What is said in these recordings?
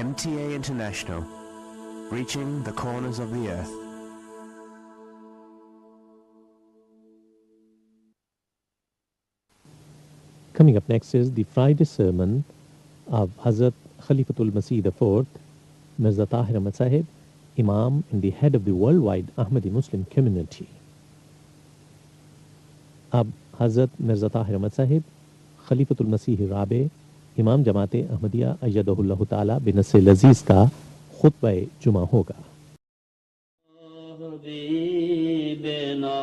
MTA International, reaching the corners of the earth. Coming up next is the Friday sermon of Hazrat Khalifatul Masih IV, Mirza Tahir Ahmad Sahib, Imam and the head of the worldwide Ahmadi Muslim community. اب حضرت مرزا طاہر احمد صاحب خلیفۃ المسیح رابع امام جماعت احمدیہ ایدہ اللہ تعالی بنصر لذیذ کا خطبہ جمعہ ہوگا. حبیبنا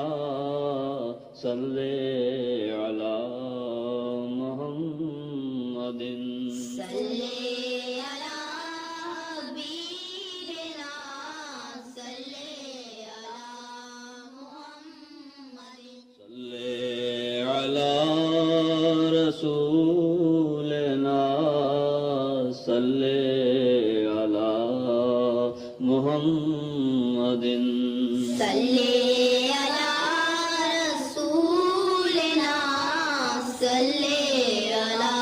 صلی علی محمد رسولنا صلی علی محمد صلی علی رسولنا صلی علی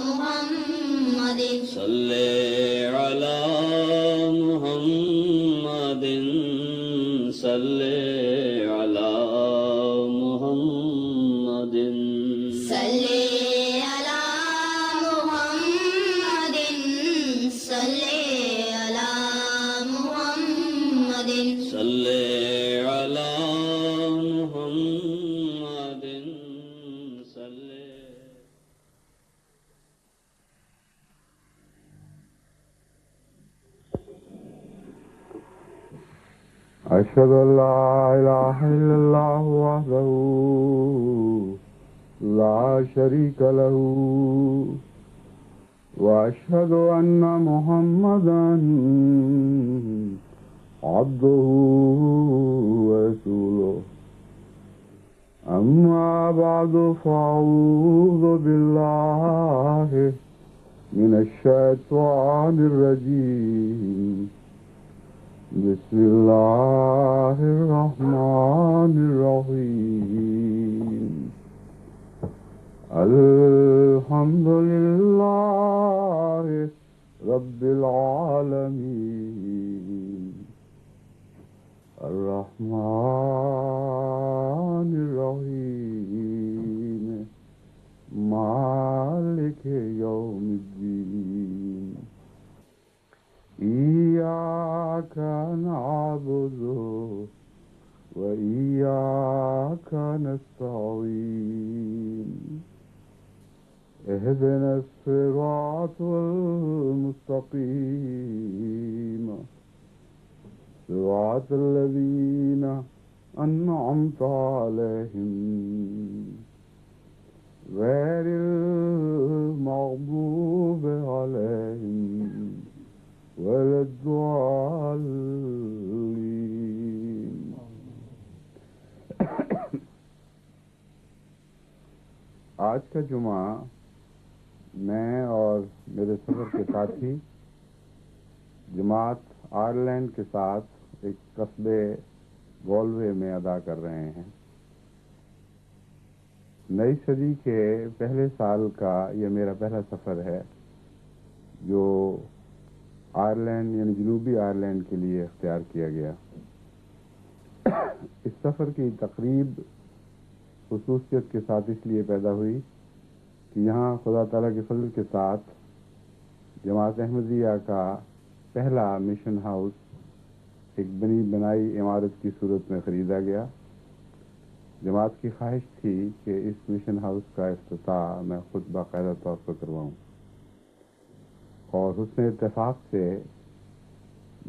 محمد صلی علی محمد صلی علی محمد صلی علی محمد صلی علی محمد صلی علی محمد صلی. أشهد أن لا إله إلا الله وحده لا شريك له وأشهد أن محمدا عبده ورسوله. أما بعد فأعوذ بالله من الشيطان الرجيم. بسم الله الرحمن الرحيم. الحمد لله رب العالمين الرحمن الرحيم مالك يوم الدين. إياك نعبد وإياك نستعين. اهدنا الصراط المستقيم صراط الذين أنعمت عليهم غير المغضوب عليهم ولا الضالين. آج کا جمعہ میں اور میرے سفر کے ساتھی جماعت آئرلینڈ کے ساتھ ایک قصبے گولوے میں ادا کر رہے ہیں. نئی صدی کے پہلے سال کا یہ میرا پہلا سفر ہے جو آئرلینڈ یعنی جنوبی آئرلینڈ کے لیے اختیار کیا گیا. اس سفر کی تقریب خصوصیت کے ساتھ اس لیے پیدا ہوئی کہ یہاں خدا تعالیٰ کے فضل کے ساتھ جماعت احمدیہ کا پہلا مشن ہاؤس ایک بنی بنائی عمارت کی صورت میں خریدا گیا. جماعت کی خواہش تھی کہ اس مشن ہاؤس کا افتتاح میں خود باقاعدہ طور پر کرواؤں، اور حسن اتفاق سے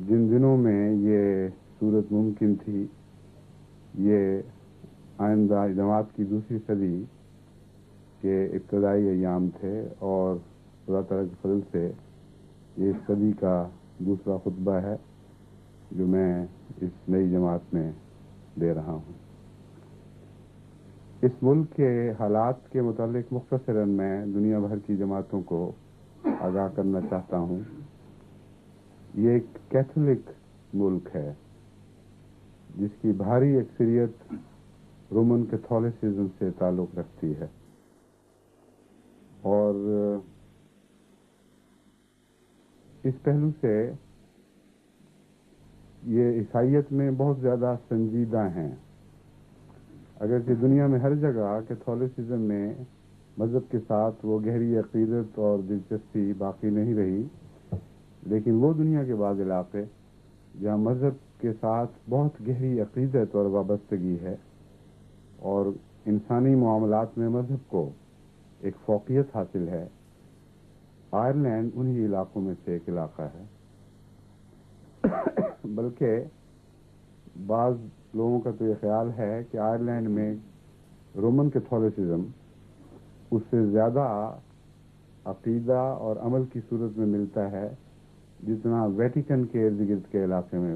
جن دنوں میں یہ صورت ممکن تھی یہ آئندہ جماعت کی دوسری صدی کے ابتدائی ایام تھے، اور خدا تعالیٰ کے فضل سے یہ اس صدی کا دوسرا خطبہ ہے جو میں اس نئی جماعت میں دے رہا ہوں. اس ملک کے حالات کے متعلق مختصراً میں دنیا بھر کی جماعتوں کو آگاہ کرنا چاہتا ہوں. یہ ایک کیتھولک ملک ہے جس کی بھاری اکثریت رومن کیتھولسزم سے تعلق رکھتی ہے، اور اس پہلو سے یہ عیسائیت میں بہت زیادہ سنجیدہ ہیں، اگرچہ دنیا میں ہر جگہ کیتھولسزم میں مذہب کے ساتھ وہ گہری عقیدت اور دلچسپی باقی نہیں رہی، لیکن وہ دنیا کے بعض علاقے جہاں مذہب کے ساتھ بہت گہری عقیدت اور وابستگی ہے اور انسانی معاملات میں مذہب کو ایک فوقیت حاصل ہے، آئرلینڈ انہی علاقوں میں سے ایک علاقہ ہے۔ بلکہ بعض لوگوں کا تو یہ خیال ہے کہ آئرلینڈ میں رومن کیتھولسزم اس سے زیادہ عقیدہ اور عمل کی صورت میں ملتا ہے جتنا ویٹیکن کے ارد گرد کے علاقے میں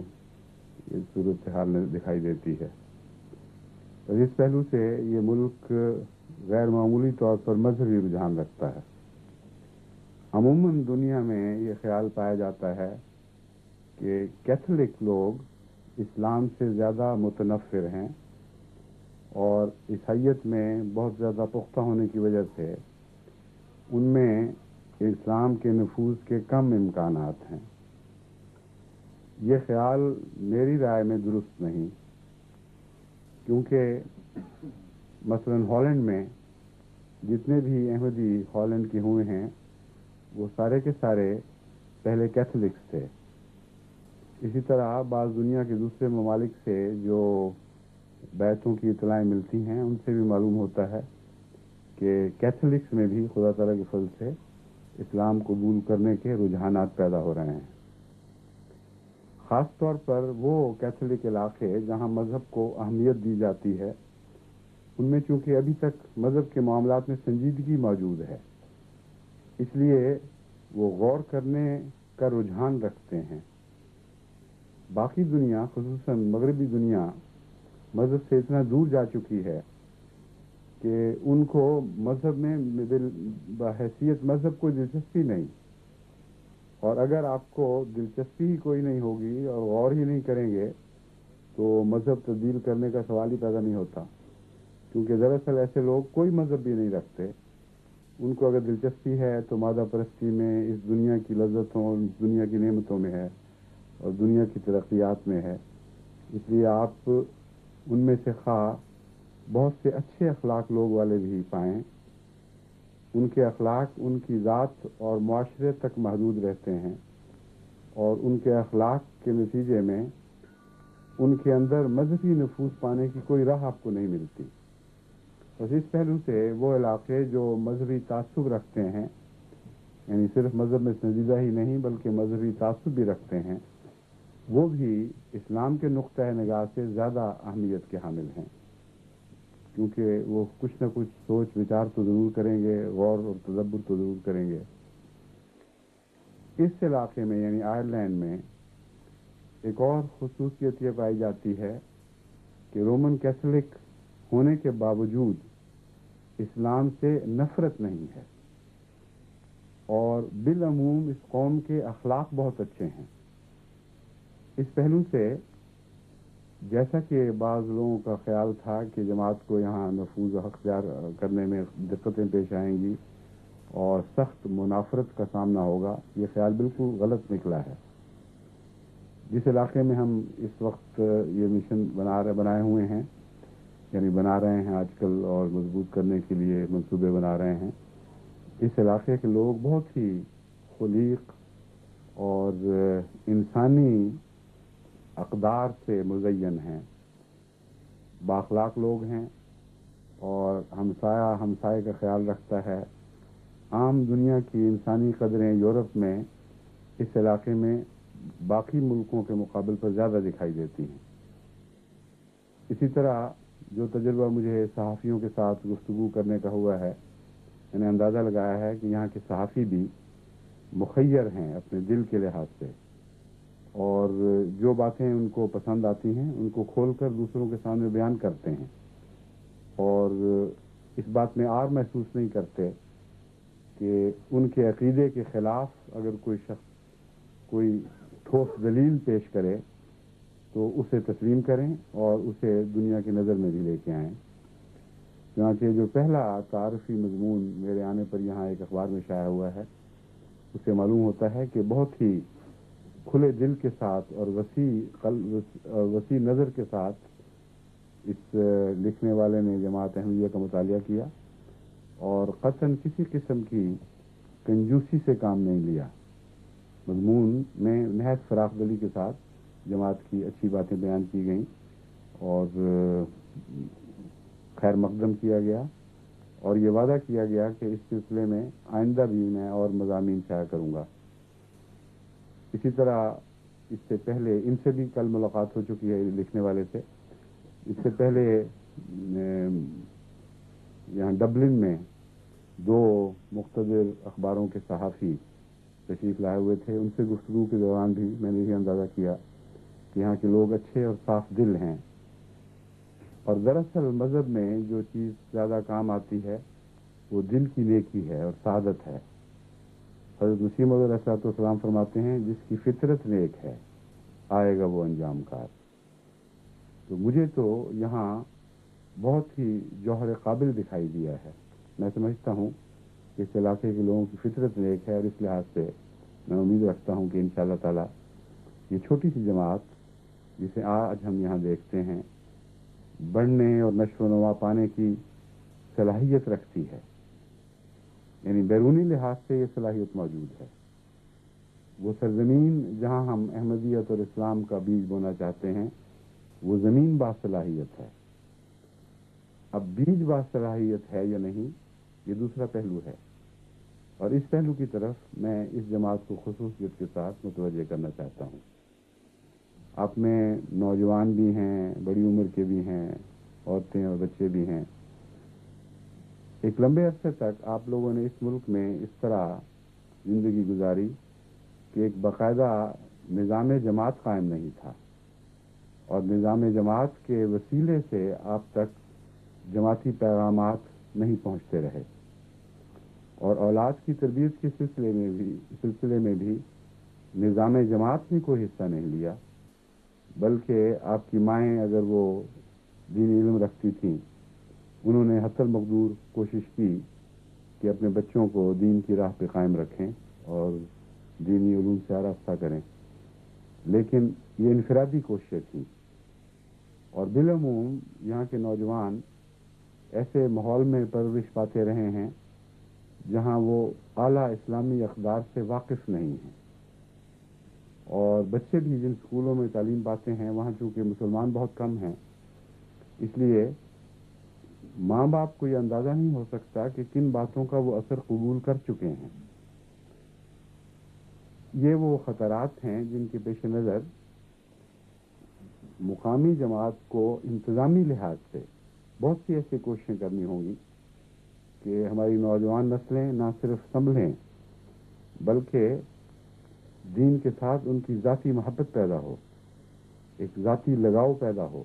یہ صورتحال دکھائی دیتی ہے۔ اور اس پہلو سے یہ ملک غیر معمولی طور پر مذہبی رجحان رکھتا ہے۔ عموماً دنیا میں یہ خیال پایا جاتا ہے کہ کیتھولک لوگ اسلام سے زیادہ متنفر ہیں اور عیسائیت میں بہت زیادہ پختہ ہونے کی وجہ سے ان میں اسلام کے نفوذ کے کم امکانات ہیں۔ یہ خیال میری رائے میں درست نہیں، کیونکہ مثلاً ہالینڈ میں جتنے بھی احمدی ہالینڈ کے ہوئے ہیں وہ سارے کے سارے پہلے کیتھولکس تھے۔ اسی طرح بعض دنیا کے دوسرے ممالک سے جو بیعتوں کی اطلاعیں ملتی ہیں ان سے بھی معلوم ہوتا ہے کہ کیتھولکس میں بھی خدا تعالیٰ کے فضل سے اسلام قبول کرنے کے رجحانات پیدا ہو رہے ہیں۔ خاص طور پر وہ کیتھولک علاقے جہاں مذہب کو اہمیت دی جاتی ہے ان میں چونکہ ابھی تک مذہب کے معاملات میں سنجیدگی موجود ہے، اس لیے وہ غور کرنے کا رجحان رکھتے ہیں۔ باقی دنیا خصوصاً مغربی دنیا مذہب سے اتنا دور جا چکی ہے کہ ان کو مذہب میں بحیثیت مذہب کوئی دلچسپی نہیں، اور اگر آپ کو دلچسپی ہی کوئی نہیں ہوگی اور غور ہی نہیں کریں گے تو مذہب تبدیل کرنے کا سوال ہی پیدا نہیں ہوتا، کیونکہ دراصل ایسے لوگ کوئی مذہب بھی نہیں رکھتے۔ ان کو اگر دلچسپی ہے تو مادہ پرستی میں، اس دنیا کی لذتوں، اس دنیا کی نعمتوں میں ہے اور دنیا کی ترقیات میں ہے۔ اس لیے آپ ان میں سے خواہ بہت سے اچھے اخلاق لوگ والے بھی پائیں، ان کے اخلاق ان کی ذات اور معاشرے تک محدود رہتے ہیں، اور ان کے اخلاق کے نتیجے میں ان کے اندر مذہبی نفوذ پانے کی کوئی راہ آپ کو نہیں ملتی۔ بس اس پہلو سے وہ علاقے جو مذہبی تعصب رکھتے ہیں، یعنی صرف مذہب میں سنجیدہ ہی نہیں بلکہ مذہبی تعصب بھی رکھتے ہیں، وہ بھی اسلام کے نقطۂ نگاہ سے زیادہ اہمیت کے حامل ہیں، کیونکہ وہ کچھ نہ کچھ سوچ وچار تو ضرور کریں گے، غور اور تدبر تو ضرور کریں گے۔ اس علاقے میں یعنی آئرلینڈ میں ایک اور خصوصیت یہ پائی جاتی ہے کہ رومن کیتھولک ہونے کے باوجود اسلام سے نفرت نہیں ہے، اور بالعموم اس قوم کے اخلاق بہت اچھے ہیں۔ اس پہلو سے جیسا کہ بعض لوگوں کا خیال تھا کہ جماعت کو یہاں نفوذ و اختیار کرنے میں دقتیں پیش آئیں گی اور سخت منافرت کا سامنا ہوگا، یہ خیال بالکل غلط نکلا ہے۔ جس علاقے میں ہم اس وقت یہ مشن بنائے ہوئے ہیں، یعنی بنا رہے ہیں آج کل اور مضبوط کرنے کے لیے منصوبے بنا رہے ہیں، اس علاقے کے لوگ بہت ہی خلیق اور انسانی اقدار سے مزین ہیں، بااخلاق لوگ ہیں، اور ہمسایہ ہمسائے کا خیال رکھتا ہے۔ عام دنیا کی انسانی قدریں یورپ میں اس علاقے میں باقی ملکوں کے مقابل پر زیادہ دکھائی دیتی ہیں۔ اسی طرح جو تجربہ مجھے صحافیوں کے ساتھ گفتگو کرنے کا ہوا ہے، میں نے اندازہ لگایا ہے کہ یہاں کے صحافی بھی مخیر ہیں اپنے دل کے لحاظ سے، اور جو باتیں ان کو پسند آتی ہیں ان کو کھول کر دوسروں کے سامنے بیان کرتے ہیں، اور اس بات میں عار محسوس نہیں کرتے کہ ان کے عقیدے کے خلاف اگر کوئی شخص کوئی ٹھوس دلیل پیش کرے تو اسے تسلیم کریں اور اسے دنیا کی نظر میں بھی لے کے آئیں۔ چنانچہ جو پہلا تعارفی مضمون میرے آنے پر یہاں ایک اخبار میں شائع ہوا ہے اسے معلوم ہوتا ہے کہ بہت ہی کھلے دل کے ساتھ اور وسیع نظر کے ساتھ اس لکھنے والے نے جماعت احمدیہ کا مطالعہ کیا اور قطعاً کسی قسم کی کنجوسی سے کام نہیں لیا. مضمون میں نہایت فراخ دلی کے ساتھ جماعت کی اچھی باتیں بیان کی گئیں اور خیر مقدم کیا گیا اور یہ وعدہ کیا گیا کہ اس سلسلے میں آئندہ بھی میں اور مضامین شائع کروں گا. اسی طرح اس سے پہلے ان سے بھی کل ملاقات ہو چکی ہے لکھنے والے سے. اس سے پہلے یہاں ڈبلن میں 2 مقتدر اخباروں کے صحافی تشریف لائے ہوئے تھے. ان سے گفتگو کے دوران بھی میں نے یہ اندازہ کیا کہ یہاں کے لوگ اچھے اور صاف دل ہیں اور دراصل مذہب میں جو چیز زیادہ کام آتی ہے وہ دل کی نیکی ہے اور سعادت ہے. حضرت مسیح موعود علیہ السلام فرماتے ہیں جس کی فطرت نیک ہے آئے گا وہ انجام کار. تو مجھے تو یہاں بہت ہی جوہر قابل دکھائی دیا ہے. میں سمجھتا ہوں کہ اس علاقے کے لوگوں کی فطرت نیک ہے اور اس لحاظ سے میں امید رکھتا ہوں کہ انشاءاللہ تعالی یہ چھوٹی سی جماعت جسے آج ہم یہاں دیکھتے ہیں بڑھنے اور نشو و نما پانے کی صلاحیت رکھتی ہے. یعنی بیرونی لحاظ سے یہ صلاحیت موجود ہے. وہ سرزمین جہاں ہم احمدیت اور اسلام کا بیج بونا چاہتے ہیں وہ زمین باصلاحیت ہے. اب بیج باصلاحیت ہے یا نہیں یہ دوسرا پہلو ہے اور اس پہلو کی طرف میں اس جماعت کو خصوصیت کے ساتھ متوجہ کرنا چاہتا ہوں. آپ میں نوجوان بھی ہیں، بڑی عمر کے بھی ہیں، عورتیں اور بچے بھی ہیں. ایک لمبے عرصے تک آپ لوگوں نے اس ملک میں اس طرح زندگی گزاری کہ ایک باقاعدہ نظام جماعت قائم نہیں تھا اور نظام جماعت کے وسیلے سے آپ تک جماعتی پیغامات نہیں پہنچتے رہے اور اولاد کی تربیت کے سلسلے میں بھی نظام جماعت نے کوئی حصہ نہیں لیا، بلکہ آپ کی مائیں اگر وہ دینی علم رکھتی تھیں انہوں نے حتی المقدور کوشش کی کہ اپنے بچوں کو دین کی راہ پہ قائم رکھیں اور دینی علوم سے آراستہ کریں. لیکن یہ انفرادی کوششیں تھیں اور بالعموم یہاں کے نوجوان ایسے ماحول میں پرورش پاتے رہے ہیں جہاں وہ اعلیٰ اسلامی اقدار سے واقف نہیں ہیں اور بچے بھی جن اسکولوں میں تعلیم پاتے ہیں وہاں چونکہ مسلمان بہت کم ہیں اس لیے ماں باپ کو یہ اندازہ نہیں ہو سکتا کہ کن باتوں کا وہ اثر قبول کر چکے ہیں. یہ وہ خطرات ہیں جن کے پیش نظر مقامی جماعت کو انتظامی لحاظ سے بہت سی ایسی کوششیں کرنی ہوں گی کہ ہماری نوجوان نسلیں نہ صرف سنبھلیں بلکہ دین کے ساتھ ان کی ذاتی محبت پیدا ہو، ایک ذاتی لگاؤ پیدا ہو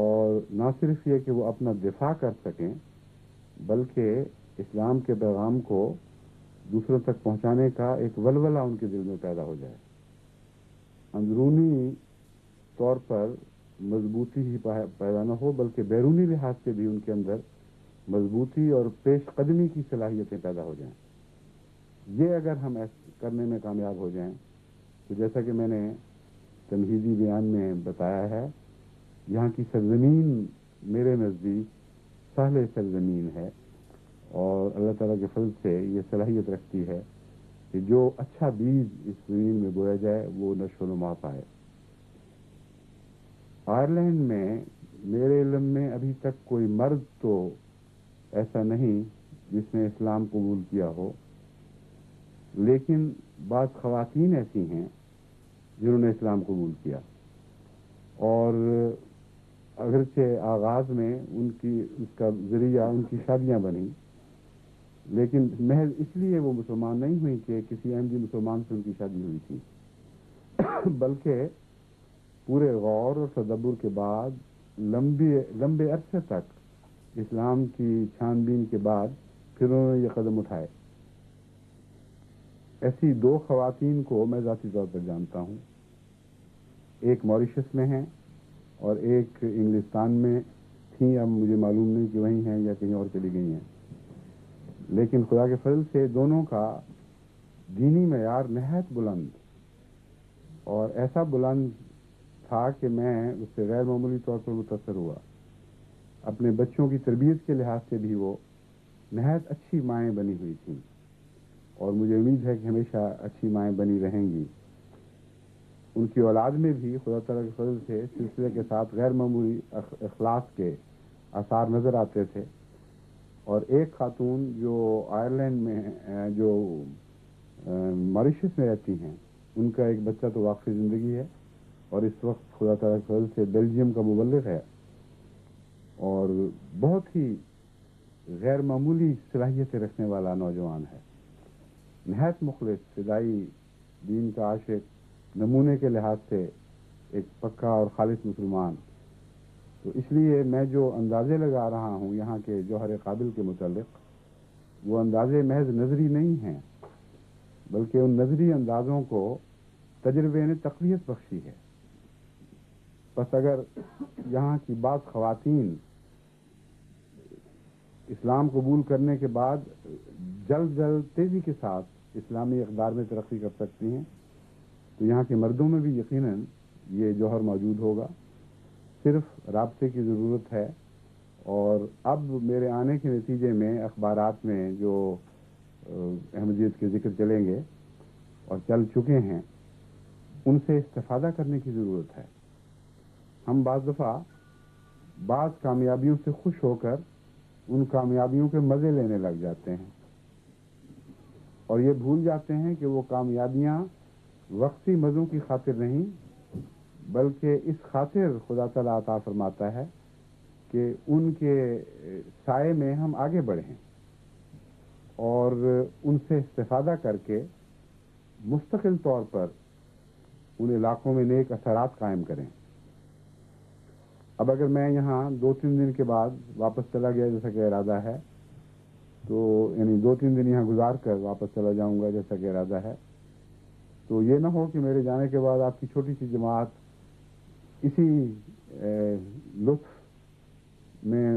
اور نہ صرف یہ کہ وہ اپنا دفاع کر سکیں بلکہ اسلام کے پیغام کو دوسروں تک پہنچانے کا ایک ولولہ ان کے دل میں پیدا ہو جائے. اندرونی طور پر مضبوطی ہی پیدا نہ ہو بلکہ بیرونی لحاظ سے بھی ان کے اندر مضبوطی اور پیش قدمی کی صلاحیتیں پیدا ہو جائیں. یہ اگر ہم کرنے میں کامیاب ہو جائیں تو جیسا کہ میں نے تمہیدی بیان میں بتایا ہے یہاں کی سرزمین میرے نزدیک سہل سرزمین ہے اور اللہ تعالیٰ کے فضل سے یہ صلاحیت رکھتی ہے کہ جو اچھا بیج اس زمین میں بویا جائے وہ نشو و نما پائے. آئرلینڈ میں میرے علم میں ابھی تک کوئی مرد تو ایسا نہیں جس نے اسلام قبول کیا ہو، لیکن بعض خواتین ایسی ہیں جنہوں نے اسلام قبول کیا اور اگرچہ آغاز میں اس کا ذریعہ ان کی شادیاں بنی لیکن محض اس لیے وہ مسلمان نہیں ہوئی کہ کسی احمدی مسلمان سے ان کی شادی ہوئی تھی بلکہ پورے غور اور تدبر کے بعد لمبے عرصے تک اسلام کی چھان بین کے بعد پھر انہوں نے یہ قدم اٹھائے. ایسی 2 خواتین کو میں ذاتی طور پر جانتا ہوں، ایک موریشس میں ہیں اور ایک انگلستان میں تھیں. اب مجھے معلوم نہیں کہ وہیں ہیں یا کہیں اور چلی گئی ہیں، لیکن خدا کے فضل سے دونوں کا دینی معیار نہایت بلند اور ایسا بلند تھا کہ میں اس سے غیر معمولی طور پر متاثر ہوا. اپنے بچوں کی تربیت کے لحاظ سے بھی وہ نہایت اچھی مائیں بنی ہوئی تھیں اور مجھے امید ہے کہ ہمیشہ اچھی مائیں بنی رہیں گی. ان کی اولاد میں بھی خدا تعالیٰ کے فضل سے سلسلے کے ساتھ غیر معمولی اخلاص کے آثار نظر آتے تھے. اور ایک خاتون جو آئرلینڈ میں جو ماریشس میں رہتی ہیں، ان کا ایک بچہ تو واقعی زندگی ہے اور اس وقت خدا تعالیٰ کے فضل سے بیلجیم کا مبلغ ہے اور بہت ہی غیر معمولی صلاحیتیں رکھنے والا نوجوان ہے. نہایت مخلص، فدائی، دین کا عاشق، نمونے کے لحاظ سے ایک پکا اور خالص مسلمان. تو اس لیے میں جو اندازے لگا رہا ہوں یہاں کے جوہر قابل کے متعلق، وہ اندازے محض نظری نہیں ہیں بلکہ ان نظری اندازوں کو تجربے نے تقویت بخشی ہے. بس اگر یہاں کی بعض خواتین اسلام قبول کرنے کے بعد جلد تیزی کے ساتھ اسلامی اقدار میں ترقی کر سکتی ہیں تو یہاں کے مردوں میں بھی یقیناً یہ جوہر موجود ہوگا. صرف رابطے کی ضرورت ہے. اور اب میرے آنے کے نتیجے میں اخبارات میں جو احمدیت کے ذکر چلیں گے اور چل چکے ہیں، ان سے استفادہ کرنے کی ضرورت ہے. ہم بعض دفعہ بعض کامیابیوں سے خوش ہو کر ان کامیابیوں کے مزے لینے لگ جاتے ہیں اور یہ بھول جاتے ہیں کہ وہ کامیابیاں وقتی مزوں کی خاطر نہیں بلکہ اس خاطر خدا تعالیٰ عطا فرماتا ہے کہ ان کے سائے میں ہم آگے بڑھیں اور ان سے استفادہ کر کے مستقل طور پر ان علاقوں میں نیک اثرات قائم کریں. اب اگر میں یہاں 2-3 دن کے بعد واپس چلا گیا جیسا کہ ارادہ ہے، تو یعنی 2-3 دن یہاں گزار کر واپس چلا جاؤں گا جیسا کہ ارادہ ہے، تو یہ نہ ہو کہ میرے جانے کے بعد آپ کی چھوٹی سی جماعت اسی لطف میں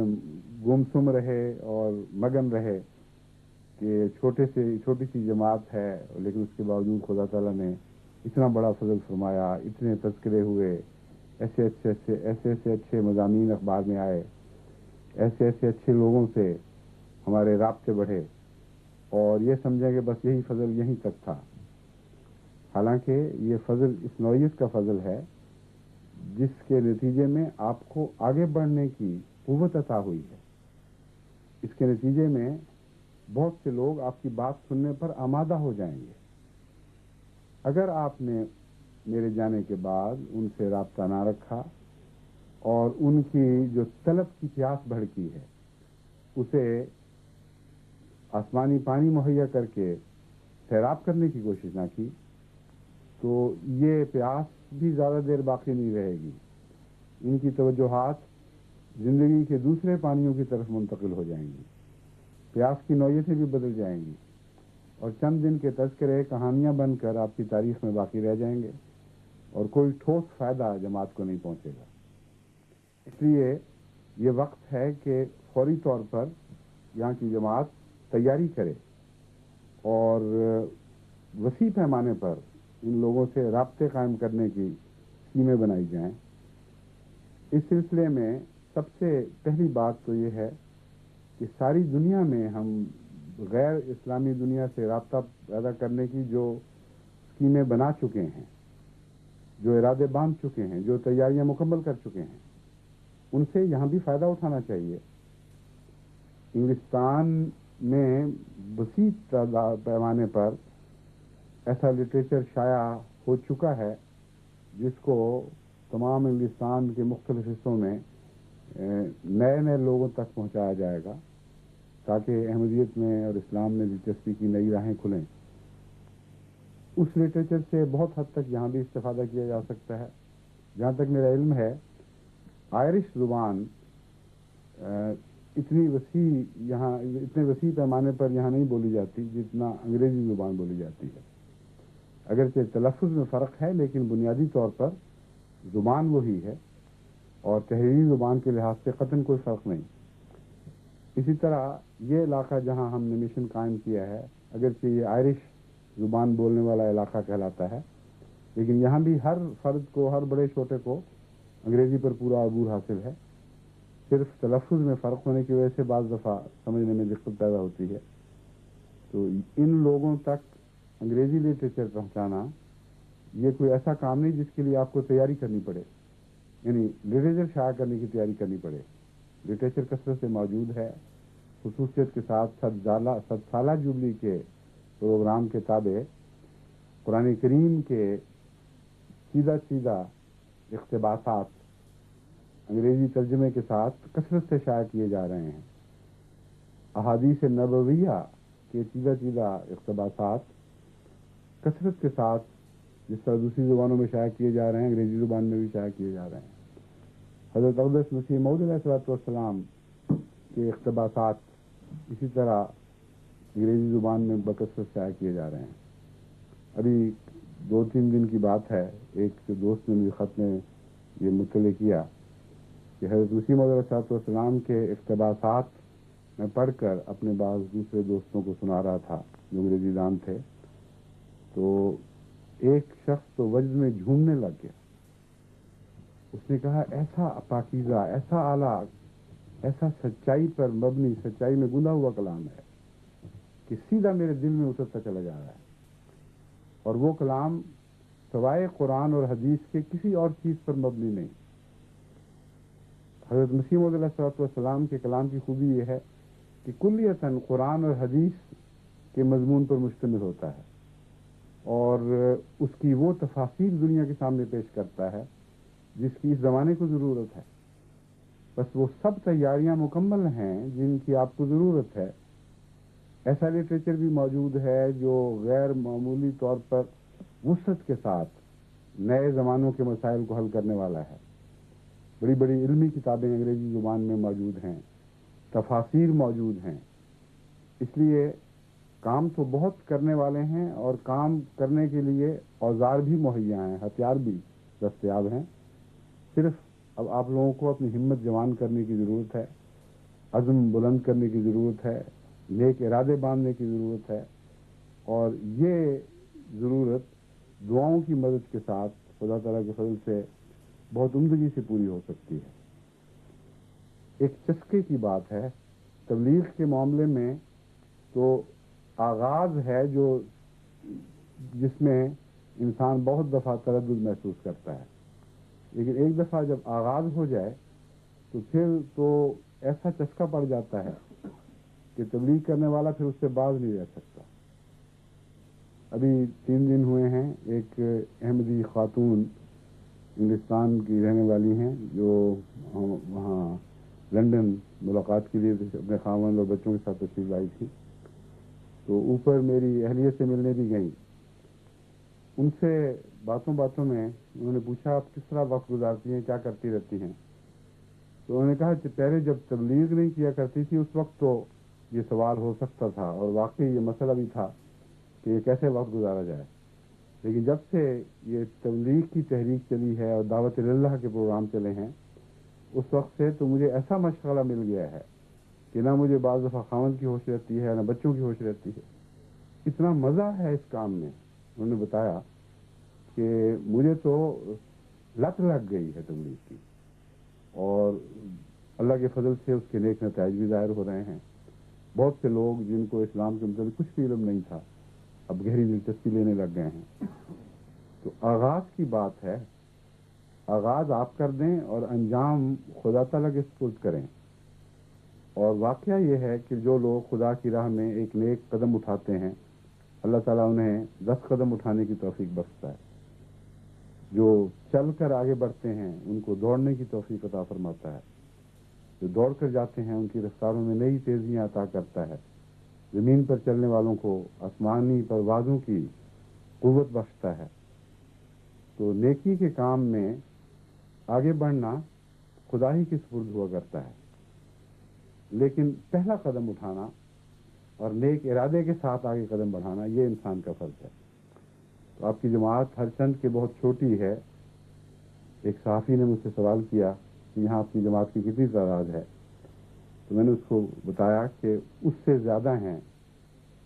گمسم رہے اور مگن رہے کہ چھوٹی سی جماعت ہے لیکن اس کے باوجود خدا تعالیٰ نے اتنا بڑا فضل فرمایا، اتنے تذکرے ہوئے، ایسے اچھے مضامین اخبار میں آئے، ایسے اچھے لوگوں سے ہمارے رابطے بڑھے اور یہ سمجھیں کہ بس یہی فضل یہیں تک تھا. حالانکہ یہ فضل اس نوعیت کا فضل ہے جس کے نتیجے میں آپ کو آگے بڑھنے کی قوت عطا ہوئی ہے. اس کے نتیجے میں بہت سے لوگ آپ کی بات سننے پر آمادہ ہو جائیں گے. اگر آپ نے میرے جانے کے بعد ان سے رابطہ نہ رکھا اور ان کی جو طلب کی پیاس بھڑکی ہے اسے آسمانی پانی مہیا کر کے سیراب کرنے کی کوشش نہ کی تو یہ پیاس بھی زیادہ دیر باقی نہیں رہے گی. ان کی توجہات زندگی کے دوسرے پانیوں کی طرف منتقل ہو جائیں گی، پیاس کی نوعیتیں بھی بدل جائیں گی اور چند دن کے تذکرے کہانیاں بن کر آپ کی تاریخ میں باقی رہ جائیں گے اور کوئی ٹھوس فائدہ جماعت کو نہیں پہنچے گا. اس لیے یہ وقت ہے کہ فوری طور پر یہاں کی جماعت تیاری کرے اور وسیع پیمانے پر ان لوگوں سے رابطے قائم کرنے کی اسکیمیں بنائی جائیں. اس سلسلے میں سب سے پہلی بات تو یہ ہے کہ ساری دنیا میں ہم غیر اسلامی دنیا سے رابطہ پیدا کرنے کی جو اسکیمیں بنا چکے ہیں، جو ارادے باندھ چکے ہیں، جو تیاریاں مکمل کر چکے ہیں، ان سے یہاں بھی فائدہ اٹھانا چاہیے. انگلستان میں وسیع پیمانے پر ایسا لٹریچر شائع ہو چکا ہے جس کو تمام انگلستان کے مختلف حصوں میں نئے لوگوں تک پہنچایا جائے گا تاکہ احمدیت میں اور اسلام میں دلچسپی کی نئی راہیں کھلیں. اس لٹریچر سے بہت حد تک یہاں بھی استفادہ کیا جا سکتا ہے. جہاں تک میرا علم ہے آئرش زبان اتنے وسیع پیمانے پر یہاں نہیں بولی جاتی جتنا انگریزی زبان بولی جاتی ہے. اگرچہ تلفظ میں فرق ہے لیکن بنیادی طور پر زبان وہی ہے اور تحریری زبان کے لحاظ سے قطعاً کوئی فرق نہیں. اسی طرح یہ علاقہ جہاں ہم نے مشن قائم کیا ہے، اگرچہ یہ آئرش زبان بولنے والا علاقہ کہلاتا ہے، لیکن یہاں بھی ہر فرد کو، ہر بڑے چھوٹے کو انگریزی پر پورا عبور حاصل ہے، صرف تلفظ میں فرق ہونے کی وجہ سے بعض دفعہ سمجھنے میں دقت پیدا ہوتی ہے۔ تو ان لوگوں تک انگریزی لٹریچر پہنچانا یہ کوئی ایسا کام نہیں جس کے لیے آپ کو تیاری کرنی پڑے، یعنی لٹریچر شائع کرنے کی تیاری کرنی پڑے۔ لٹریچر کثرت سے موجود ہے، خصوصیت کے ساتھ 100 سالہ جوبلی کے پروگرام کے تابع قرآن کریم کے سیدھا اقتباسات انگریزی ترجمے کے ساتھ کثرت سے شائع کیے جا رہے ہیں۔ احادیث نبویہ کے سیدھا اقتباسات کثرت کے ساتھ جس طرح دوسری زبانوں میں شائع کیے جا رہے ہیں، انگریزی زبان میں بھی شائع کیے جا رہے ہیں۔ حضرت اقدس مسیح موعود علیہ السلام کے اقتباسات اسی طرح انگریزی زبان میں بکثرت شائع کیے جا رہے ہیں۔ ابھی 2-3 دن کی بات ہے، ایک دوست نے مجھے خط میں یہ مطلع کیا کہ حضرت مسیح موعود علیہ السلام کے اقتباسات میں پڑھ کر اپنے بعض دوسرے دوستوں کو سنا رہا تھا جو انگریزی دان تھے، تو ایک شخص تو وجد میں جھومنے لگ گیا۔ اس نے کہا ایسا پاکیزہ، ایسا اعلیٰ، ایسا سچائی پر مبنی، سچائی میں گندا ہوا کلام ہے کہ سیدھا میرے دل میں اترتا چلا جا رہا ہے، اور وہ کلام سوائے قرآن اور حدیث کے کسی اور چیز پر مبنی نہیں۔ حضرت مسیح موعود علیہ السلام کے کلام کی خوبی یہ ہے کہ کلیتاً قرآن اور حدیث کے مضمون پر مشتمل ہوتا ہے، اور اس کی وہ تفاصیل دنیا کے سامنے پیش کرتا ہے جس کی اس زمانے کو ضرورت ہے۔ بس وہ سب تیاریاں مکمل ہیں جن کی آپ کو ضرورت ہے۔ ایسا لٹریچر بھی موجود ہے جو غیر معمولی طور پر وسعت کے ساتھ نئے زمانوں کے مسائل کو حل کرنے والا ہے۔ بڑی بڑی علمی کتابیں انگریزی زبان میں موجود ہیں، تفاسیر موجود ہیں۔ اس لیے کام تو بہت کرنے والے ہیں، اور کام کرنے کے لیے اوزار بھی مہیا ہیں، ہتھیار بھی دستیاب ہیں۔ صرف اب آپ لوگوں کو اپنی ہمت جوان کرنے کی ضرورت ہے، عزم بلند کرنے کی ضرورت ہے، نیک ارادے باندھنے کی ضرورت ہے، اور یہ ضرورت دعاؤں کی مدد کے ساتھ خدا تعالیٰ کے فضل سے بہت عمدگی سے پوری ہو سکتی ہے۔ ایک چسکے کی بات ہے تبلیغ کے معاملے میں، تو آغاز ہے جو جس میں انسان بہت دفعہ تردد محسوس کرتا ہے، لیکن ایک دفعہ جب آغاز ہو جائے تو پھر تو ایسا چسکا پڑ جاتا ہے کہ تبلیغ کرنے والا پھر اس سے باز نہیں رہ سکتا۔ ابھی 3 دن ہوئے ہیں، ایک احمدی خاتون انگلستان کی رہنے والی ہیں جو وہاں لندن ملاقات کے لیے اپنے خاوند اور بچوں کے ساتھ تشریف لائی تھی، تو اوپر میری اہلیہ سے ملنے بھی گئیں۔ ان سے باتوں میں انہوں نے پوچھا آپ کس طرح وقت گزارتی ہیں، کیا کرتی رہتی ہیں؟ تو انہوں نے کہا کہ پہلے جب تبلیغ نہیں کیا کرتی تھی اس وقت تو یہ سوال ہو سکتا تھا، اور واقعی یہ مسئلہ بھی تھا کہ یہ کیسے وقت گزارا جائے، لیکن جب سے یہ تبلیغ کی تحریک چلی ہے اور دعوت اللہ کے پروگرام چلے ہیں، اس وقت سے تو مجھے ایسا مشغلہ مل گیا ہے کہ نہ مجھے بعض دفعہ خاوند کی ہوش رہتی ہے، نہ بچوں کی ہوش رہتی ہے۔ اتنا مزہ ہے اس کام میں، انہوں نے بتایا کہ مجھے تو لت لگ گئی ہے تبلیغ کی، اور اللہ کے فضل سے اس کے نیک نتائج بھی ظاہر ہو رہے ہیں۔ بہت سے لوگ جن کو اسلام کے متعلق کچھ بھی علم نہیں تھا اب گہری دلچسپی لینے لگ گئے ہیں۔ تو آغاز کی بات ہے، آغاز آپ کر دیں اور انجام خدا تعالیٰ کے سپرد کریں۔ اور واقعہ یہ ہے کہ جو لوگ خدا کی راہ میں ایک نیک قدم اٹھاتے ہیں، اللہ تعالیٰ انہیں 10 قدم اٹھانے کی توفیق بخشتا ہے۔ جو چل کر آگے بڑھتے ہیں ان کو دوڑنے کی توفیق عطا فرماتا ہے۔ جو دوڑ کر جاتے ہیں ان کی رفتاروں میں نئی تیزیاں عطا کرتا ہے۔ زمین پر چلنے والوں کو آسمانی پروازوں کی قوت بخشتا ہے۔ تو نیکی کے کام میں آگے بڑھنا خدا ہی کے سپرد ہوا کرتا ہے، لیکن پہلا قدم اٹھانا اور نیک ارادے کے ساتھ آگے قدم بڑھانا یہ انسان کا فرض ہے۔ تو آپ کی جماعت ہر چند کے بہت چھوٹی ہے۔ ایک صحافی نے مجھ سے سوال کیا کہ یہاں آپ کی جماعت کی کتنی تعداد ہے، تو میں نے اس کو بتایا کہ اس سے زیادہ ہیں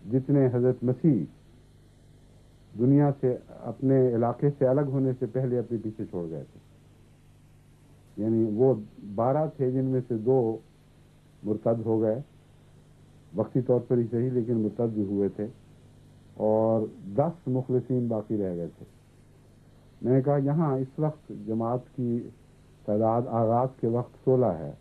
جتنے حضرت مسیح دنیا سے اپنے علاقے سے الگ ہونے سے پہلے اپنے پیچھے چھوڑ گئے تھے. یعنی وہ 12 تھے جن میں سے 2 مرتد ہو گئے، وقتی طور پر ہی صحیح لیکن مرتد بھی ہوئے تھے، اور 10 مخلصین باقی رہ گئے تھے. میں نے کہا یہاں اس وقت جماعت کی تعداد آغاز کے وقت 16 ہے،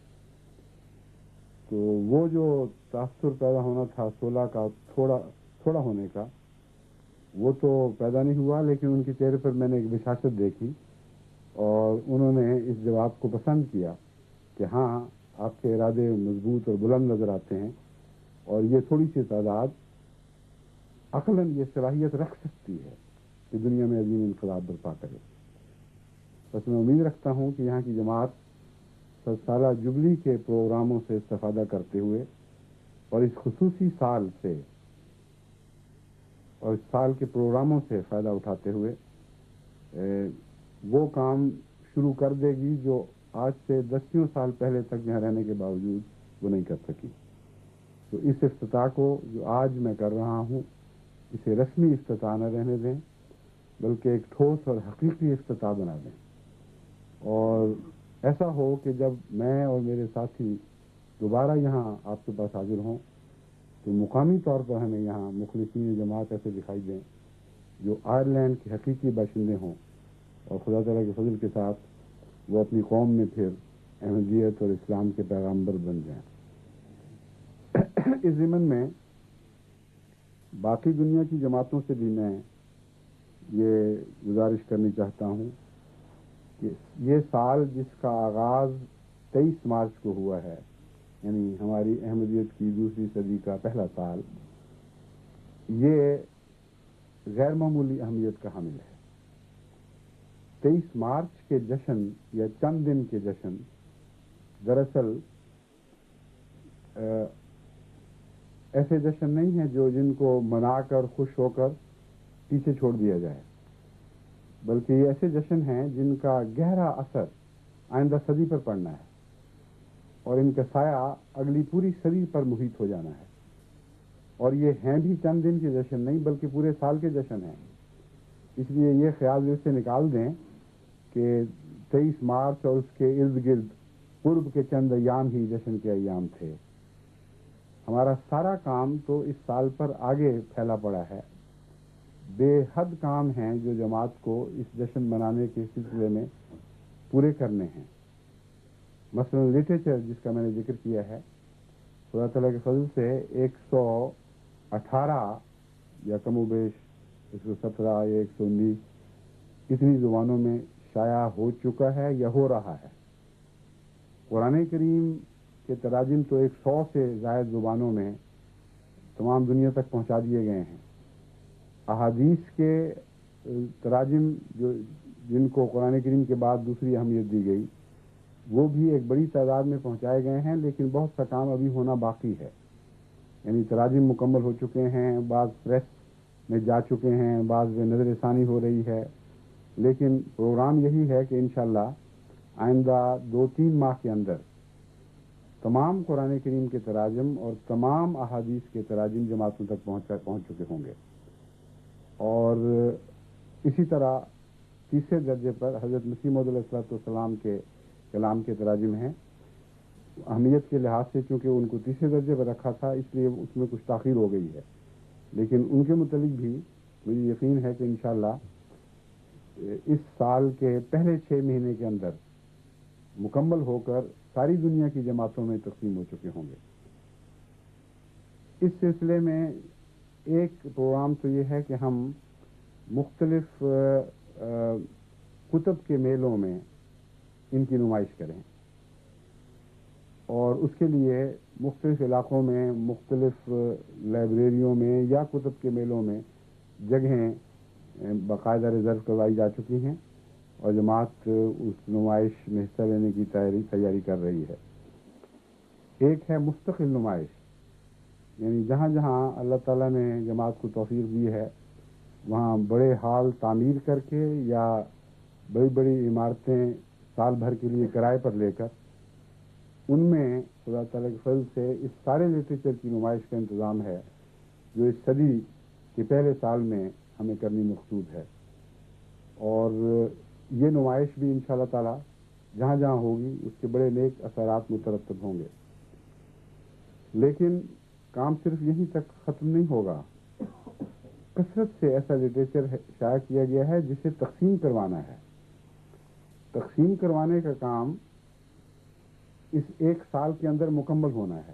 تو وہ جو تاثر پیدا ہونا تھا 16 کا تھوڑا ہونے کا، وہ تو پیدا نہیں ہوا، لیکن ان کے چہرے پر میں نے ایک بشاشت دیکھی اور انہوں نے اس جواب کو پسند کیا کہ ہاں آپ کے ارادے مضبوط اور بلند نظر آتے ہیں، اور یہ تھوڑی سی تعداد عقلاً یہ صلاحیت رکھ سکتی ہے کہ دنیا میں عظیم انقلاب برپا کرے. بس میں امید رکھتا ہوں کہ یہاں کی جماعت 100 سالہ جبلی کے پروگراموں سے استفادہ کرتے ہوئے اور اس خصوصی سال سے اور اس سال کے پروگراموں سے فائدہ اٹھاتے ہوئے وہ کام شروع کر دے گی جو آج سے 10 سال پہلے تک یہاں رہنے کے باوجود وہ نہیں کر سکی. تو اس افتتاح کو جو آج میں کر رہا ہوں، اسے رسمی افتتاح نہ رہنے دیں، بلکہ ایک ٹھوس اور حقیقی افتتاح بنا دیں. اور ایسا ہو کہ جب میں اور میرے ساتھی دوبارہ یہاں آپ کے پاس حاضر ہوں تو مقامی طور پر ہمیں یہاں مخلصین جماعت ایسے دکھائی دیں جو آئرلینڈ کے حقیقی باشندے ہوں، اور خدا تعالیٰ کے فضل کے ساتھ وہ اپنی قوم میں پھر احمدیت اور اسلام کے پیغامبر بن جائیں. اس ضمن میں باقی دنیا کی جماعتوں سے بھی میں یہ گزارش کرنی چاہتا ہوں کہ یہ سال جس کا آغاز 23 مارچ کو ہوا ہے، یعنی ہماری احمدیت کی دوسری صدی کا پہلا سال، یہ غیر معمولی اہمیت کا حامل ہے. 23 مارچ کے جشن یا چند دن کے جشن دراصل ایسے جشن نہیں ہیں جن کو منا کر خوش ہو کر پیچھے چھوڑ دیا جائے، بلکہ یہ ایسے جشن ہیں جن کا گہرا اثر آئندہ صدی پر پڑنا ہے اور ان کا سایہ اگلی پوری صدی پر محیط ہو جانا ہے. اور یہ ہیں بھی چند دن کے جشن نہیں بلکہ پورے سال کے جشن ہیں. اس لیے یہ خیال دل سے نکال دیں کہ 23 مارچ اور اس کے ارد گرد قرب کے چند ایام ہی جشن کے ایام تھے. ہمارا سارا کام تو اس سال پر آگے پھیلا پڑا ہے. بے حد کام ہیں جو جماعت کو اس جشن منانے کے سلسلے میں پورے کرنے ہیں. مثلا لٹریچر جس کا میں نے ذکر کیا ہے، خدا تعالیٰ کے فضل سے 118 یا کم و بیش 117 یا 119 اتنی زبانوں میں شائع ہو چکا ہے یا ہو رہا ہے. قرآن کریم کے تراجم تو 100 سے زائد زبانوں میں تمام دنیا تک پہنچا دیے گئے ہیں. احادیث کے تراجم جن کو قرآن کریم کے بعد دوسری اہمیت دی گئی، وہ بھی ایک بڑی تعداد میں پہنچائے گئے ہیں، لیکن بہت سا کام ابھی ہونا باقی ہے. یعنی تراجم مکمل ہو چکے ہیں، بعض پریس میں جا چکے ہیں، بعض میں نظر ثانی ہو رہی ہے، لیکن پروگرام یہی ہے کہ انشاءاللہ آئندہ 2-3 ماہ کے اندر تمام قرآن کریم کے تراجم اور تمام احادیث کے تراجم جماعتوں تک پہنچ چکے ہوں گے. اور اسی طرح تیسرے درجے پر حضرت مسیح موعود علیہ السلام کے کلام کے تراجم ہیں. اہمیت کے لحاظ سے چونکہ ان کو تیسرے درجے پر رکھا تھا اس لیے اس میں کچھ تاخیر ہو گئی ہے، لیکن ان کے متعلق بھی مجھے یقین ہے کہ انشاءاللہ اس سال کے پہلے 6 مہینے کے اندر مکمل ہو کر ساری دنیا کی جماعتوں میں تقسیم ہو چکے ہوں گے. اس سلسلے میں ایک پروگرام تو یہ ہے کہ ہم مختلف کتب کے میلوں میں ان کی نمائش کریں، اور اس کے لیے مختلف علاقوں میں مختلف لائبریریوں میں یا کتب کے میلوں میں جگہیں باقاعدہ ریزرو کروائی جا چکی ہیں، اور جماعت اس نمائش میں حصہ لینے کی تیاری کر رہی ہے. ایک ہے مستقل نمائش، یعنی جہاں جہاں اللہ تعالیٰ نے جماعت کو توفیق دی ہے وہاں بڑے ہال تعمیر کر کے یا بڑی بڑی عمارتیں سال بھر کے لیے کرائے پر لے کر ان میں خدا تعالیٰ کے فضل سے اس سارے لٹریچر کی نمائش کا انتظام ہے جو اس صدی کے پہلے سال میں ہمیں کرنی مقصود ہے، اور یہ نمائش بھی انشاءاللہ تعالی جہاں جہاں ہوگی اس کے بڑے نیک اثرات مترتب ہوں گے۔ لیکن کام صرف یہیں تک ختم نہیں ہوگا، کثرت سے ایسا لٹریچر شائع کیا گیا ہے جسے تقسیم کروانا ہے۔ تقسیم کروانے کا کام اس ایک سال کے اندر مکمل ہونا ہے،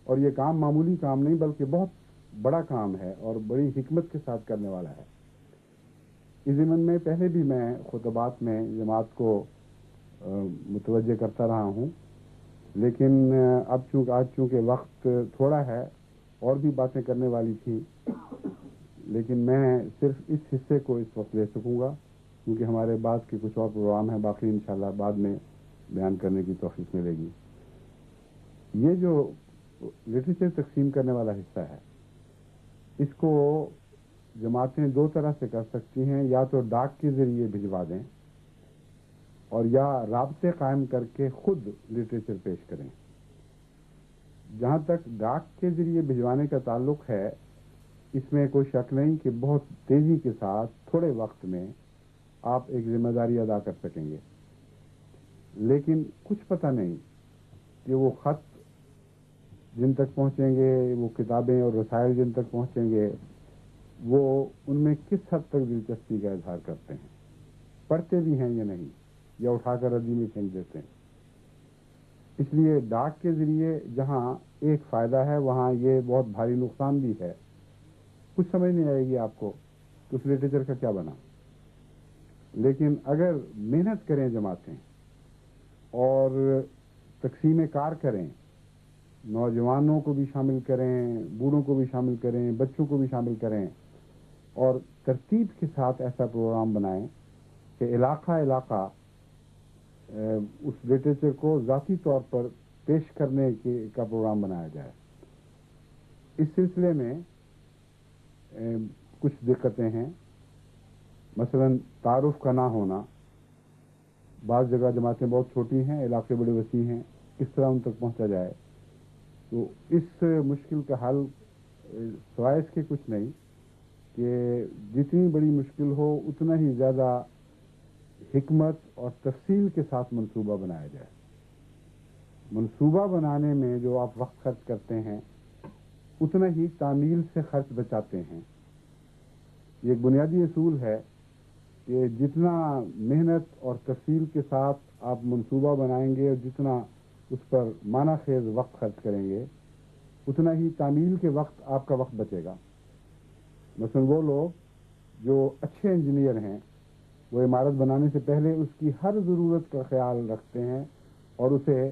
اور یہ کام معمولی کام نہیں بلکہ بہت بڑا کام ہے اور بڑی حکمت کے ساتھ کرنے والا ہے۔ اس ضمن میں پہلے بھی میں خطبات میں جماعت کو متوجہ کرتا رہا ہوں، لیکن اب آج چونکہ وقت تھوڑا ہے اور بھی باتیں کرنے والی تھیں، لیکن میں صرف اس حصے کو اس وقت لے سکوں گا کیونکہ ہمارے بعد کے کچھ اور پروگرام ہیں، باقی انشاءاللہ بعد میں بیان کرنے کی توفیق ملے گی۔ یہ جو لٹریچر تقسیم کرنے والا حصہ ہے، اس کو جماعتیں دو طرح سے کر سکتی ہیں، یا تو ڈاک کے ذریعے بھجوا دیں اور یا رابطے قائم کر کے خود لٹریچر پیش کریں۔ جہاں تک ڈاک کے ذریعے بھجوانے کا تعلق ہے، اس میں کوئی شک نہیں کہ بہت تیزی کے ساتھ تھوڑے وقت میں آپ ایک ذمہ داری ادا کر سکیں گے، لیکن کچھ پتہ نہیں کہ وہ خط جن تک پہنچیں گے، وہ کتابیں اور رسائل جن تک پہنچیں گے، وہ ان میں کس حد تک دلچسپی کا اظہار کرتے ہیں، پڑھتے بھی ہیں یا نہیں، یا اٹھا کر ردی میں پھینک دیتے ہیں۔ اس لیے ڈاک کے ذریعے جہاں ایک فائدہ ہے وہاں یہ بہت بھاری نقصان بھی ہے۔ کچھ سمجھ نہیں آئے گی آپ کو کہ اس لٹریچر کا کیا بنا، لیکن اگر محنت کریں جماعتیں اور تقسیم کار کریں، نوجوانوں کو بھی شامل کریں، بوڑھوں کو بھی شامل کریں، بچوں کو بھی شامل کریں، اور ترتیب کے ساتھ ایسا پروگرام بنائیں کہ علاقہ علاقہ اس لٹریچر کو ذاتی طور پر پیش کرنے کا پروگرام بنایا جائے۔ اس سلسلے میں کچھ دقتیں ہیں، مثلا تعارف کا نہ ہونا۔ بعض جگہ جماعتیں بہت چھوٹی ہیں، علاقے بڑے وسیع ہیں، کس طرح ان تک پہنچا جائے؟ تو اس مشکل کا حل سوائے اس کے کچھ نہیں کہ جتنی بڑی مشکل ہو اتنا ہی زیادہ حکمت اور تفصیل کے ساتھ منصوبہ بنایا جائے۔ منصوبہ بنانے میں جو آپ وقت خرچ کرتے ہیں اتنا ہی تعمیل سے خرچ بچاتے ہیں۔ یہ ایک بنیادی اصول ہے کہ جتنا محنت اور تفصیل کے ساتھ آپ منصوبہ بنائیں گے اور جتنا اس پر معنی خیز وقت خرچ کریں گے اتنا ہی تعمیل کے وقت آپ کا وقت بچے گا۔ مثلا وہ لوگ جو اچھے انجینئر ہیں وہ عمارت بنانے سے پہلے اس کی ہر ضرورت کا خیال رکھتے ہیں اور اسے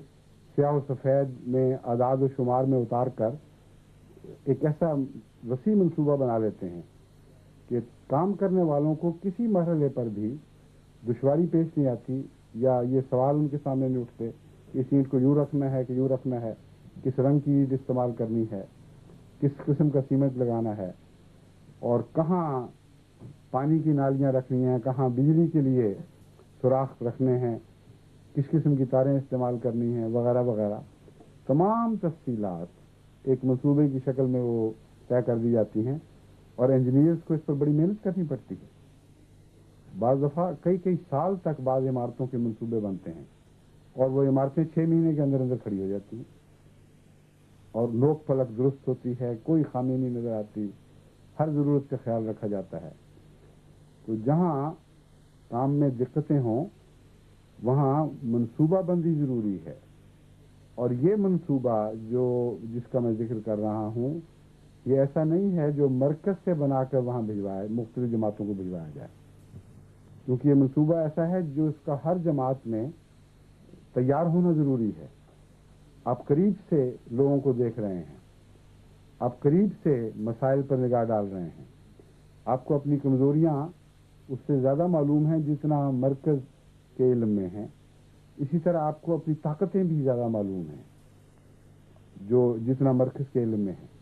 سیاہ و سفید میں اعداد و شمار میں اتار کر ایک ایسا وسیع منصوبہ بنا لیتے ہیں کہ کام کرنے والوں کو کسی مرحلے پر بھی دشواری پیش نہیں آتی، یا یہ سوال ان کے سامنے نہیں اٹھتے کہ اس اینٹ کو یوں رکھنا ہے کہ یوں رکھنا ہے، کس رنگ کی اینٹ استعمال کرنی ہے، کس قسم کا سیمنٹ لگانا ہے، اور کہاں پانی کی نالیاں رکھنی ہیں، کہاں بجلی کے لیے سوراخ رکھنے ہیں، کس قسم کی تاریں استعمال کرنی ہیں، وغیرہ وغیرہ۔ تمام تفصیلات ایک منصوبے کی شکل میں وہ طے کر دی جاتی ہیں، اور انجینئرز کو اس پر بڑی محنت کرنی پڑتی ہے۔ بعض دفعہ کئی سال تک بعض عمارتوں کے منصوبے بنتے ہیں اور وہ عمارتیں 6 مہینے کے اندر اندر کھڑی ہو جاتی ہیں، اور نوک پلک درست ہوتی ہے، کوئی خامی نہیں نظر آتی، ہر ضرورت کا خیال رکھا جاتا ہے۔ تو جہاں کام میں دقتیں ہوں وہاں منصوبہ بندی ضروری ہے، اور یہ منصوبہ جس کا میں ذکر کر رہا ہوں یہ ایسا نہیں ہے جو مرکز سے بنا کر وہاں بھجوائے، مختلف جماعتوں کو بھجوایا جائے، کیونکہ یہ منصوبہ ایسا ہے جو اس کا ہر جماعت میں تیار ہونا ضروری ہے۔ آپ قریب سے لوگوں کو دیکھ رہے ہیں، آپ قریب سے مسائل پر نگاہ ڈال رہے ہیں، آپ کو اپنی کمزوریاں اس سے زیادہ معلوم ہیں جتنا مرکز کے علم میں ہیں، اسی طرح آپ کو اپنی طاقتیں بھی زیادہ معلوم ہیں جتنا مرکز کے علم میں ہیں۔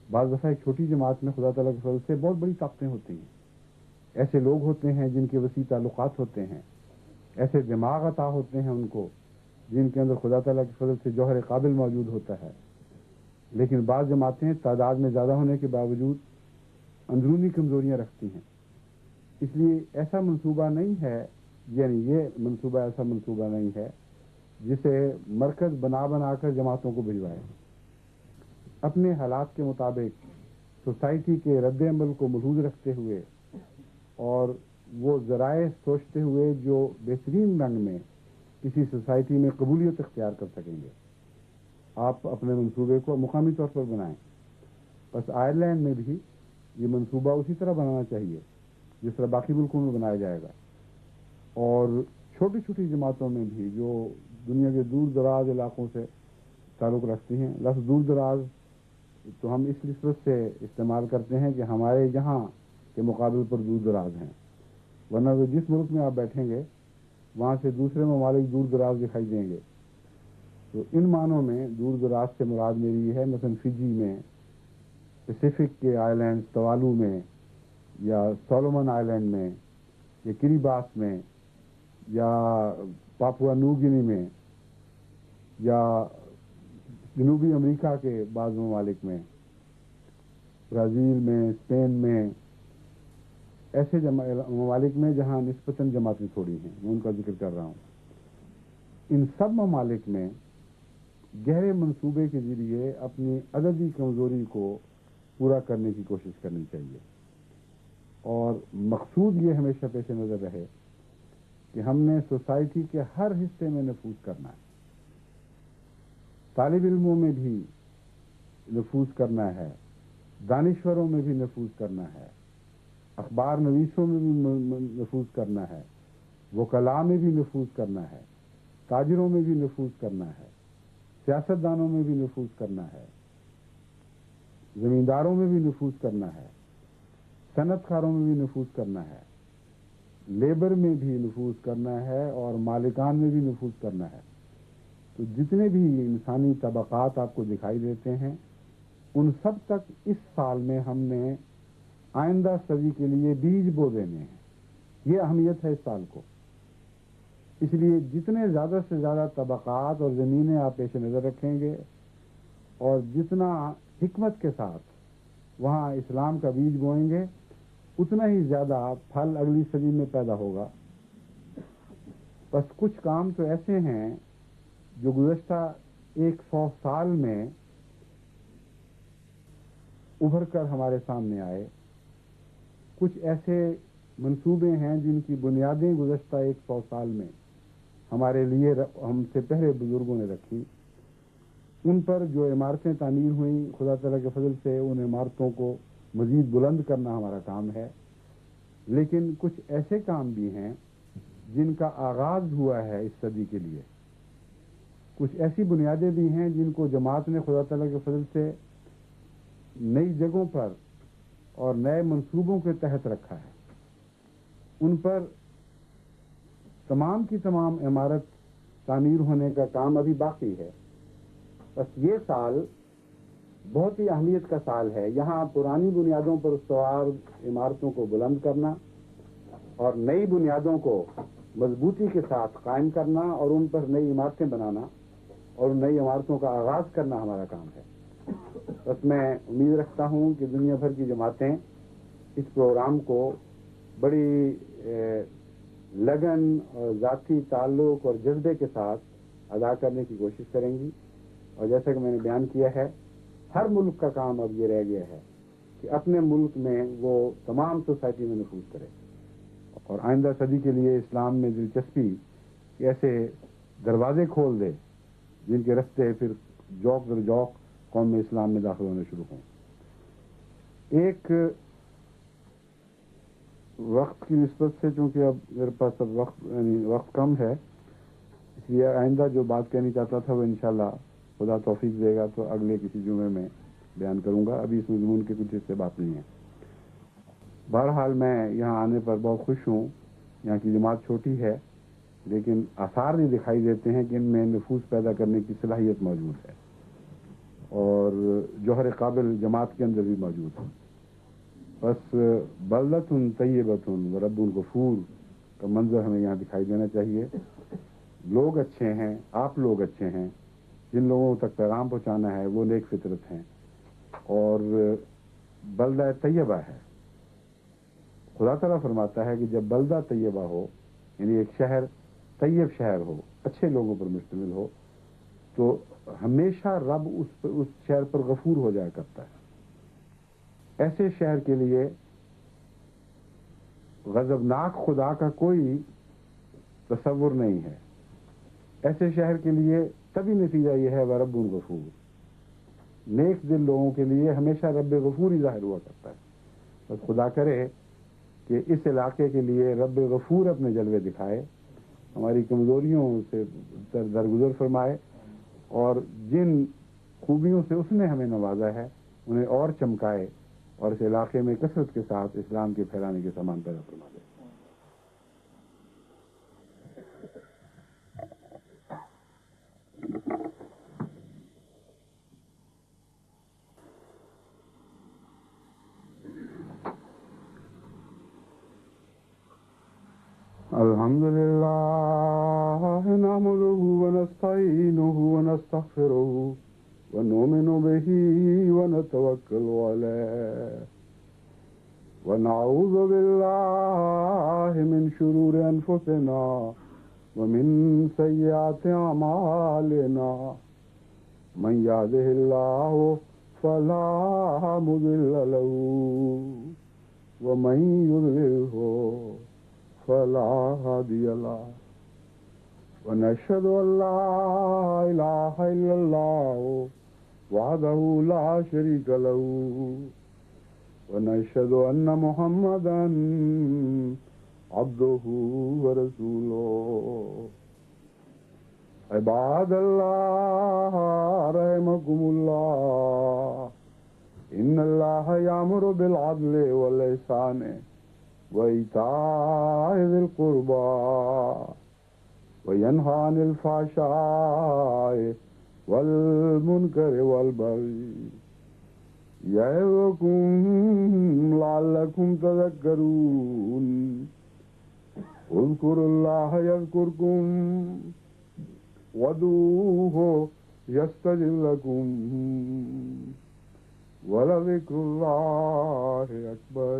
بعض دفعہ ایک چھوٹی جماعت میں خدا تعالیٰ کے فضل سے بہت بڑی طاقتیں ہوتی ہیں، ایسے لوگ ہوتے ہیں جن کے وسیع تعلقات ہوتے ہیں، ایسے دماغ عطا ہوتے ہیں ان کو جن کے اندر خدا تعالیٰ کے فضل سے جوہر قابل موجود ہوتا ہے، لیکن بعض جماعتیں تعداد میں زیادہ ہونے کے باوجود اندرونی کمزوریاں رکھتی ہیں. اس لیے ایسا منصوبہ نہیں ہے، یعنی یہ منصوبہ ایسا منصوبہ نہیں ہے جسے مرکز بنا کر جماعتوں کو بھجوائے. اپنے حالات کے مطابق سوسائٹی کے رد عمل کو ملحوظ رکھتے ہوئے اور وہ ذرائع سوچتے ہوئے جو بہترین رنگ میں کسی سوسائٹی میں قبولیت اختیار کر سکیں گے، آپ اپنے منصوبے کو مقامی طور پر بنائیں. بس آئرلینڈ میں بھی یہ منصوبہ اسی طرح بنانا چاہیے جس طرح باقی ملکوں میں بنایا جائے گا. اور چھوٹی چھوٹی جماعتوں میں بھی جو دنیا کے دور دراز علاقوں سے تعلق رکھتی ہیں، لفظ دور دراز تو ہم اس نسبت سے استعمال کرتے ہیں کہ ہمارے یہاں کے مقابل پر دور دراز ہیں، ورنہ تو جس ملک میں آپ بیٹھیں گے وہاں سے دوسرے ممالک دور دراز دکھائی دیں گے. تو ان معنوں میں دور دراز سے مراد میری یہ ہے، مثلا فجی میں، پیسیفک کے آئی لینڈ توالو میں، یا سولومن آئی لینڈ میں، یا کریباس میں، یا پاپوا نیو گنی میں، یا جنوبی امریکہ کے بعض ممالک میں، برازیل میں، اسپین میں، ایسے ممالک میں جہاں نسبتاً جماعتیں تھوڑی ہیں، میں ان کا ذکر کر رہا ہوں. ان سب ممالک میں گہرے منصوبے کے ذریعے اپنی عددی کمزوری کو پورا کرنے کی کوشش کرنی چاہیے. اور مقصود یہ ہمیشہ پیش نظر رہے کہ ہم نے سوسائٹی کے ہر حصے میں نفوذ کرنا ہے. طالب علموں میں بھی نفوذ کرنا ہے، دانشوروں میں بھی نفوذ کرنا ہے، اخبار نویسوں میں بھی نفوذ کرنا ہے، وکلاء میں بھی نفوذ کرنا ہے، تاجروں میں بھی نفوذ کرنا ہے، سیاستدانوں میں بھی نفوذ کرنا ہے، زمینداروں میں بھی نفوذ کرنا ہے، صنعت کاروں میں بھی نفوذ کرنا ہے، لیبر میں بھی نفوذ کرنا ہے، اور مالکان میں بھی نفوذ کرنا ہے. تو جتنے بھی انسانی طبقات آپ کو دکھائی دیتے ہیں ان سب تک اس سال میں ہم نے آئندہ صدی کے لیے بیج بو دینے ہیں. یہ اہمیت ہے اس سال کو. اس لیے جتنے زیادہ سے زیادہ طبقات اور زمینیں آپ پیش نظر رکھیں گے اور جتنا حکمت کے ساتھ وہاں اسلام کا بیج بوئیں گے اتنا ہی زیادہ پھل اگلی صدی میں پیدا ہوگا. بس کچھ کام تو ایسے ہیں جو گزشتہ 100 سال میں ابھر کر ہمارے سامنے آئے. کچھ ایسے منصوبے ہیں جن کی بنیادیں گزشتہ 100 سال میں ہمارے لیے ہم سے پہلے بزرگوں نے رکھی. ان پر جو عمارتیں تعمیر ہوئیں، خدا تعالیٰ کے فضل سے ان عمارتوں کو مزید بلند کرنا ہمارا کام ہے. لیکن کچھ ایسے کام بھی ہیں جن کا آغاز ہوا ہے اس صدی کے لیے. کچھ ایسی بنیادیں بھی ہیں جن کو جماعت نے خدا تعالیٰ کے فضل سے نئی جگہوں پر اور نئے منصوبوں کے تحت رکھا ہے. ان پر تمام کی تمام عمارت تعمیر ہونے کا کام ابھی باقی ہے. بس یہ سال بہت ہی اہمیت کا سال ہے. یہاں پرانی بنیادوں پر استوار عمارتوں کو بلند کرنا اور نئی بنیادوں کو مضبوطی کے ساتھ قائم کرنا اور ان پر نئی عمارتیں بنانا اور نئی عمارتوں کا آغاز کرنا ہمارا کام ہے. بس میں امید رکھتا ہوں کہ دنیا بھر کی جماعتیں اس پروگرام کو بڑی لگن اور ذاتی تعلق اور جذبے کے ساتھ ادا کرنے کی کوشش کریں گی. اور جیسا کہ میں نے بیان کیا ہے، ہر ملک کا کام اب یہ رہ گیا ہے کہ اپنے ملک میں وہ تمام سوسائٹی میں نفوذ کرے اور آئندہ صدی کے لیے اسلام میں دلچسپی ایسے دروازے کھول دے جن کے رستے پھر جوق در جوق قوم اسلام میں داخل ہونے شروع ہوں. ایک وقت کی نسبت سے چونکہ اب میرے پاس اب وقت کم ہے، اس لیے آئندہ جو بات کہنی چاہتا تھا وہ انشاءاللہ خدا توفیق دے گا تو اگلے کسی جمعے میں بیان کروں گا. ابھی اس مضمون کے کچھ حصے بات نہیں ہیں. بہرحال میں یہاں آنے پر بہت خوش ہوں. یہاں کی جماعت چھوٹی ہے لیکن آثار بھی دکھائی دیتے ہیں کہ ان میں نفوذ پیدا کرنے کی صلاحیت موجود ہے اور جوہر قابل جماعت کے اندر بھی موجود ہے. بس بلدۃ طیبۃ و رب غفور کا منظر ہمیں یہاں دکھائی دینا چاہیے. لوگ اچھے ہیں، آپ لوگ اچھے ہیں، جن لوگوں تک پیغام پہنچانا ہے وہ نیک فطرت ہیں اور بلدہ طیبہ ہے. خدا تعالیٰ فرماتا ہے کہ جب بلدہ طیبہ ہو، یعنی ایک شہر طیب شہر ہو، اچھے لوگوں پر مشتمل ہو، تو ہمیشہ رب اس شہر پر غفور ہو جایا کرتا ہے۔ ایسے شہر کے لیے غضبناک خدا کا کوئی تصور نہیں ہے۔ ایسے شہر کے لیے تبھی نتیجہ یہ ہے رب غفور، نیک دل لوگوں کے لیے ہمیشہ رب غفور ہی ظاہر ہوا کرتا ہے۔ بس خدا کرے کہ اس علاقے کے لیے رب غفور اپنے جلوے دکھائے، ہماری کمزوریوں سے درگزر فرمائے، اور جن خوبیوں سے اس نے ہمیں نوازا ہے انہیں اور چمکائے، اور اس علاقے میں کثرت کے ساتھ اسلام کے پھیلانے کے سامان پیدا فرما دے۔ الحمد لله نحمده ونستعينه ونستغفره ونؤمن به ونتوكل عليه ونعوذ بالله من شرور أنفسنا ومن سيئات أعمالنا من يهده الله فلا مضل له ومن يضلله فلا هادي له ونشهد أن لا إله إلا الله وحده لا شريك له ونشهد أن محمدا عبده ورسوله عباد الله رحمكم الله إن الله يأمر بالعدل والإحسان وإيتاء ذي القربى وينهى عن الفحشاء والمنكر والبغي يعظكم لعلكم تذكرون اذكروا الله يذكركم وادعوه يستجب لكم ولذكر الله أكبر